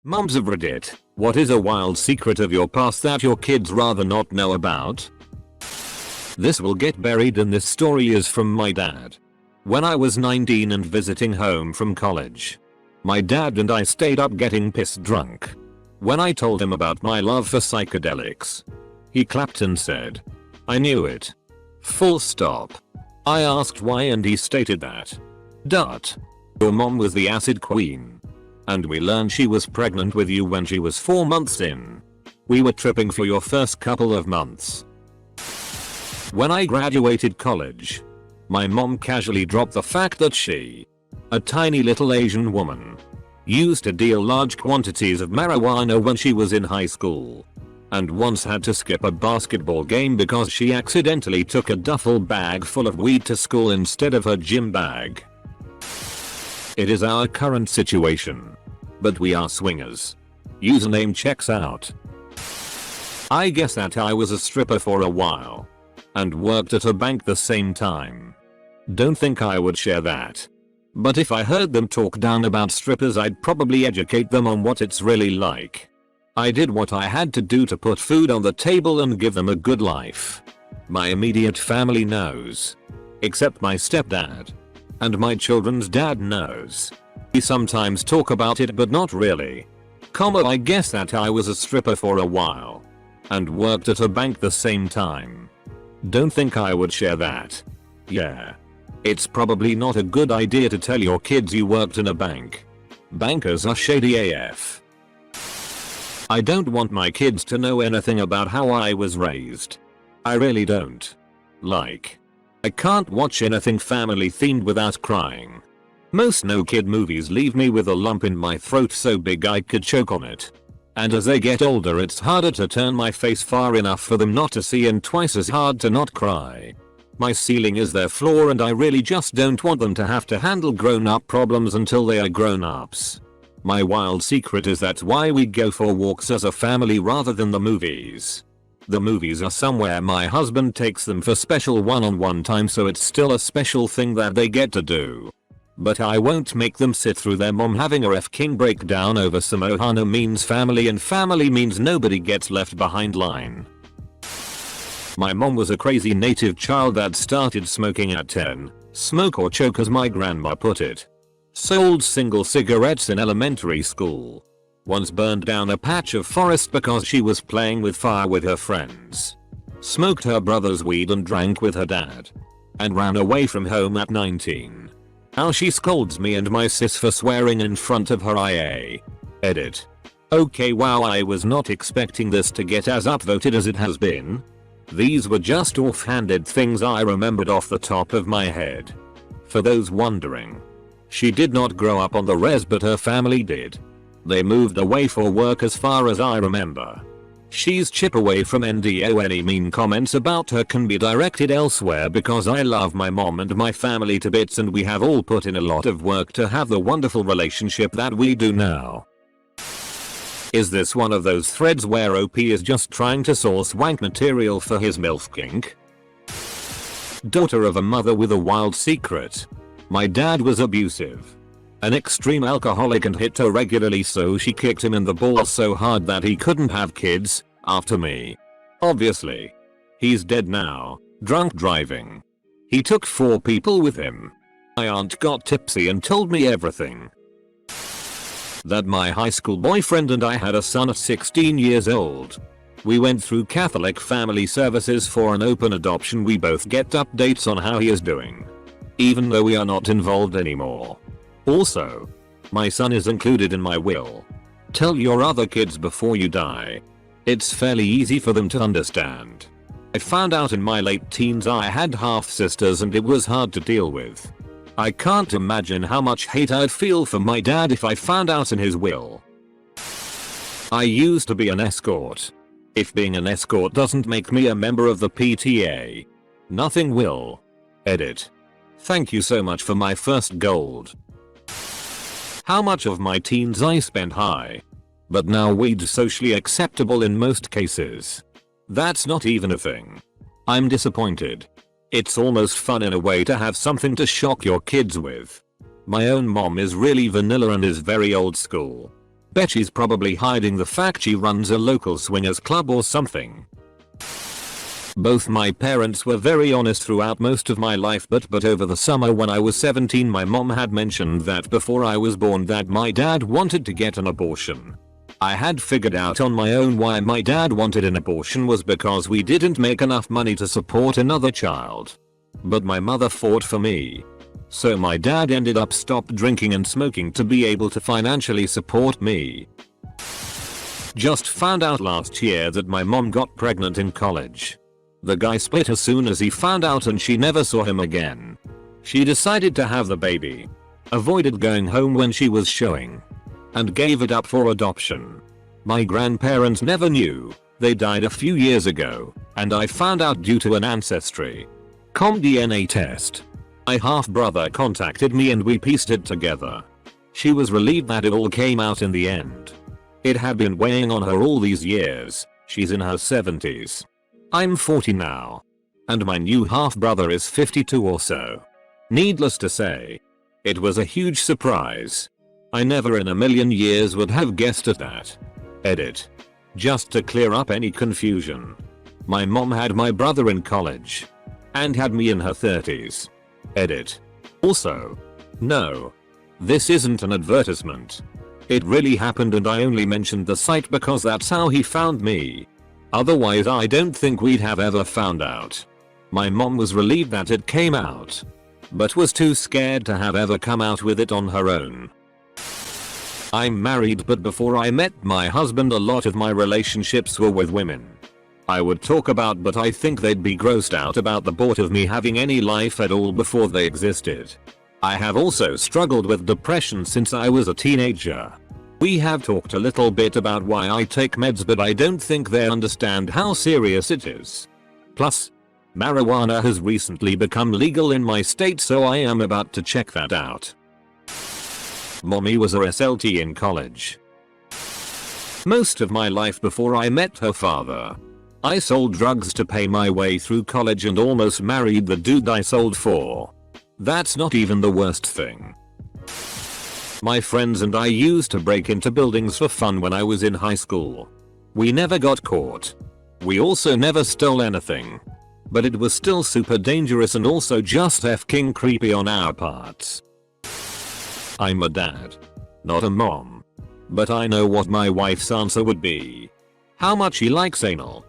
Moms of Reddit, what is a wild secret of your past that your kids rather not know about? This will get buried and this story is from my dad. When I was 19 and visiting home from college, my dad and I stayed up getting pissed drunk. When I told him about my love for psychedelics, he clapped and said, "I knew it. Full stop." I asked why and he stated that, "Your mom was the acid queen. And we learned she was pregnant with you when she was 4 months in. We were tripping for your first couple of months." When I graduated college, my mom casually dropped the fact that she, a tiny little Asian woman, used to deal large quantities of marijuana when she was in high school, and once had to skip a basketball game because she accidentally took a duffel bag full of weed to school instead of her gym bag. It is our current situation, but we are swingers. Username checks out. I guess that I was a stripper for a while and worked at a bank the same time. Don't think I would share that. But if I heard them talk down about strippers, I'd probably educate them on what it's really like. I did what I had to do to put food on the table and give them a good life. My immediate family knows, except my stepdad. And my children's dad knows. We sometimes talk about it but not really. I guess that I was a stripper for a while and worked at a bank the same time. Don't think I would share that. Yeah. It's probably not a good idea to tell your kids you worked in a bank. Bankers are shady AF. I don't want my kids to know anything about how I was raised. I really don't. I can't watch anything family themed without crying. Most no kid movies leave me with a lump in my throat so big I could choke on it. And as they get older it's harder to turn my face far enough for them not to see and twice as hard to not cry. My ceiling is their floor and I really just don't want them to have to handle grown-up problems until they are grown-ups. My wild secret is that's why we go for walks as a family rather than the movies. The movies are somewhere my husband takes them for special one-on-one time, so it's still a special thing that they get to do. But I won't make them sit through their mom having a F-king breakdown over some Ohana means family and family means nobody gets left behind line. My mom was a crazy native child that started smoking at 10, smoke or choke as my grandma put it. Sold single cigarettes in elementary school. Once burned down a patch of forest because she was playing with fire with her friends. Smoked her brother's weed and drank with her dad. And ran away from home at 19. How she scolds me and my sis for swearing in front of her IA. Edit. Okay, wow, I was not expecting this to get as upvoted as it has been. These were just offhanded things I remembered off the top of my head. For those wondering, she did not grow up on the res but her family did. They moved away for work as far as I remember. She's chip away from NDO. Any mean comments about her can be directed elsewhere because I love my mom and my family to bits and we have all put in a lot of work to have the wonderful relationship that we do now. Is this one of those threads where OP is just trying to source wank material for his MILF kink? Daughter of a mother with a wild secret. My dad was abusive. An extreme alcoholic and hit her regularly, so she kicked him in the balls so hard that he couldn't have kids after me. Obviously. He's dead now, drunk driving. He took 4 people with him. My aunt got tipsy and told me everything. That my high school boyfriend and I had a son at 16 years old. We went through Catholic family services for an open adoption. We both get updates on how he is doing, even though we are not involved anymore. Also, my son is included in my will. Tell your other kids before you die. It's fairly easy for them to understand. I found out in my late teens I had half sisters and it was hard to deal with. I can't imagine how much hate I'd feel for my dad if I found out in his will. I used to be an escort. If being an escort doesn't make me a member of the PTA, nothing will. Edit. Thank you so much for my first gold. How much of my teens I spent high. But now weed's socially acceptable in most cases. That's not even a thing. I'm disappointed. It's almost fun in a way to have something to shock your kids with. My own mom is really vanilla and is very old school. Bet she's probably hiding the fact she runs a local swingers club or something. Both my parents were very honest throughout most of my life, but over the summer when I was 17 my mom had mentioned that before I was born that my dad wanted to get an abortion. I had figured out on my own why my dad wanted an abortion was because we didn't make enough money to support another child. But my mother fought for me. So my dad ended up stopped drinking and smoking to be able to financially support me. Just found out last year that my mom got pregnant in college. The guy split as soon as he found out and she never saw him again. She decided to have the baby, avoided going home when she was showing, and gave it up for adoption. My grandparents never knew. They died a few years ago, and I found out due to an ancestry.com DNA test. My half-brother contacted me and we pieced it together. She was relieved that it all came out in the end. It had been weighing on her all these years. She's in her 70s. I'm 40 now. And my new half-brother is 52 or so. Needless to say, it was a huge surprise. I never in a million years would have guessed at that. Edit. Just to clear up any confusion. My mom had my brother in college. And had me in her 30s. Edit. Also, no. This isn't an advertisement. It really happened and I only mentioned the site because that's how he found me. Otherwise I don't think we'd have ever found out. My mom was relieved that it came out, but was too scared to have ever come out with it on her own. I'm married, but before I met my husband a lot of my relationships were with women. I would talk about, but I think they'd be grossed out about the thought of me having any life at all before they existed. I have also struggled with depression since I was a teenager. We have talked a little bit about why I take meds, but I don't think they understand how serious it is. Plus, marijuana has recently become legal in my state, so I am about to check that out. Mommy was a SLT in college. Most of my life before I met her father, I sold drugs to pay my way through college and almost married the dude I sold for. That's not even the worst thing. My friends and I used to break into buildings for fun when I was in high school. We never got caught. We also never stole anything. But it was still super dangerous and also just f***ing creepy on our parts. I'm a dad, not a mom. But I know what my wife's answer would be. How much she likes anal.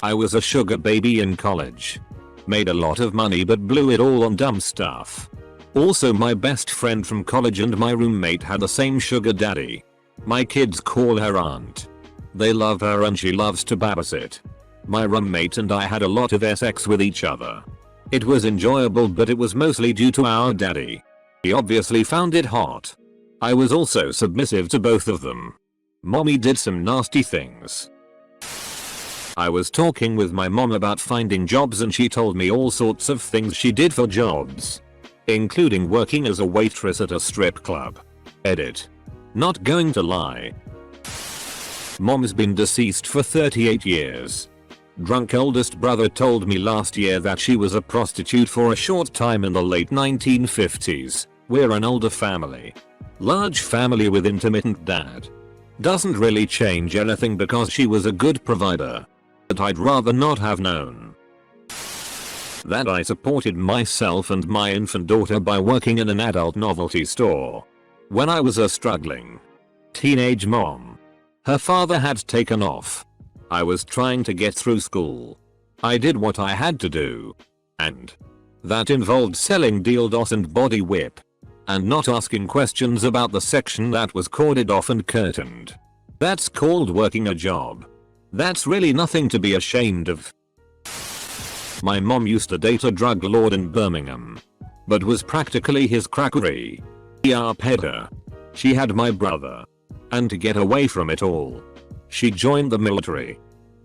I was a sugar baby in college. Made a lot of money but blew it all on dumb stuff. Also, my best friend from college and my roommate had the same sugar daddy. My kids call her aunt. They love her and she loves to babysit. My roommate and I had a lot of sex with each other. It was enjoyable, but it was mostly due to our daddy. He obviously found it hot. I was also submissive to both of them. Mommy did some nasty things. I was talking with my mom about finding jobs and she told me all sorts of things she did for jobs, including working as a waitress at a strip club. Edit. Not going to lie. Mom's been deceased for 38 years. Drunk oldest brother told me last year that she was a prostitute for a short time in the late 1950s. We're an older family. Large family with intermittent dad. Doesn't really change anything because she was a good provider. But I'd rather not have known. That I supported myself and my infant daughter by working in an adult novelty store. When I was a struggling teenage mom. Her father had taken off. I was trying to get through school. I did what I had to do. And that involved selling dildos and body whip. And not asking questions about the section that was corded off and curtained. That's called working a job. That's really nothing to be ashamed of. My mom used to date a drug lord in Birmingham, but was practically his crackery. Peddler. She had my brother. And to get away from it all, she joined the military.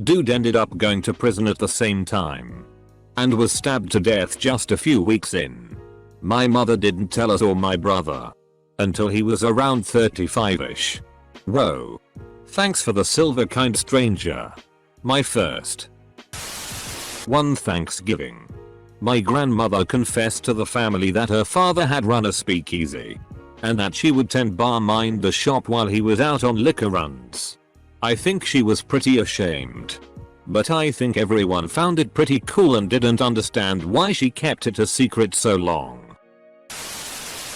Dude ended up going to prison at the same time. And was stabbed to death just a few weeks in. My mother didn't tell us or my brother. Until he was around 35ish. Whoa. Thanks for the silver, kind stranger. My first. One Thanksgiving. My grandmother confessed to the family that her father had run a speakeasy. and that she would tend bar mind the shop while he was out on liquor runs. I think she was pretty ashamed. But I think everyone found it pretty cool and didn't understand why she kept it a secret so long.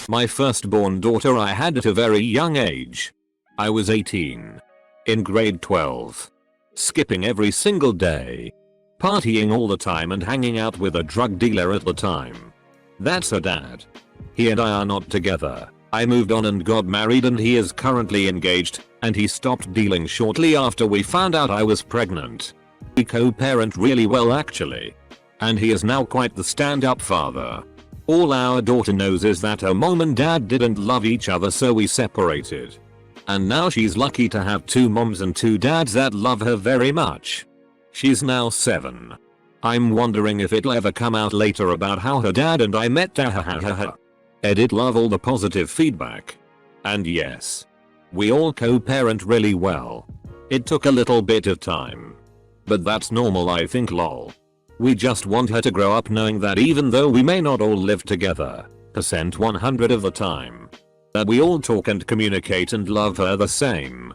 My firstborn daughter I had at a very young age. I was 18. In grade 12. Skipping every single day. Partying all the time and hanging out with a drug dealer at the time. That's her dad. He and I are not together. I moved on and got married and he is currently engaged, and he stopped dealing shortly after we found out I was pregnant. We co-parent really well actually. And he is now quite the stand-up father. All our daughter knows is that her mom and dad didn't love each other so we separated. And now she's lucky to have 2 moms and 2 dads that love her very much. She's now 7. I'm wondering if it'll ever come out later about how her dad and I met. Edit, love all the positive feedback. And yes. We all co-parent really well. It took a little bit of time. But that's normal I think lol. We just want her to grow up knowing that even though we may not all live together, percent 100 of the time, that we all talk and communicate and love her the same.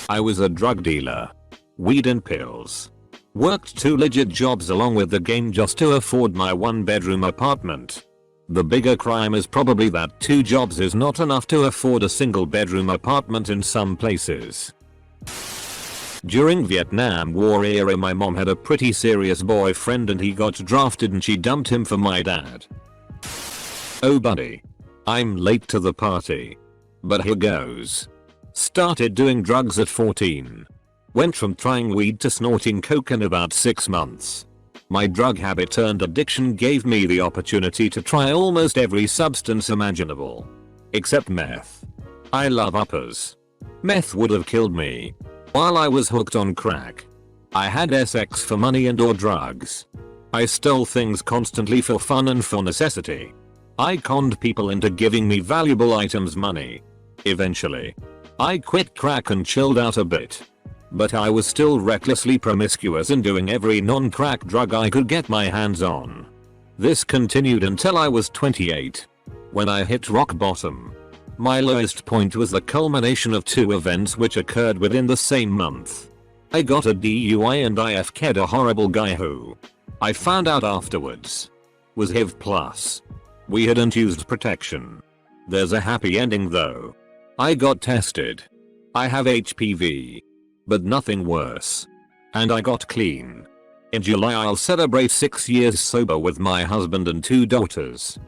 I was a drug dealer. Weed and pills. Worked 2 legit jobs along with the game just to afford my 1-bedroom apartment. The bigger crime is probably that 2 jobs is not enough to afford a single bedroom apartment in some places. During Vietnam War era my mom had a pretty serious boyfriend and he got drafted and she dumped him for my dad. Oh buddy. I'm late to the party. But here goes. Started doing drugs at 14. Went from trying weed to snorting coke in about 6 months. My drug habit turned addiction gave me the opportunity to try almost every substance imaginable. Except meth. I love uppers. Meth would have killed me. While I was hooked on crack. I had sex for money and or drugs. I stole things constantly for fun and for necessity. I conned people into giving me valuable items money. Eventually. I quit crack and chilled out a bit. But I was still recklessly promiscuous and doing every non-crack drug I could get my hands on. This continued until I was 28. When I hit rock bottom. My lowest point was the culmination of 2 events which occurred within the same month. I got a DUI and I FK'd a horrible guy who I found out afterwards was HIV+. We hadn't used protection. There's a happy ending though. I got tested. I have HPV. But nothing worse. And I got clean. In July I'll celebrate 6 years sober with my husband and 2 daughters.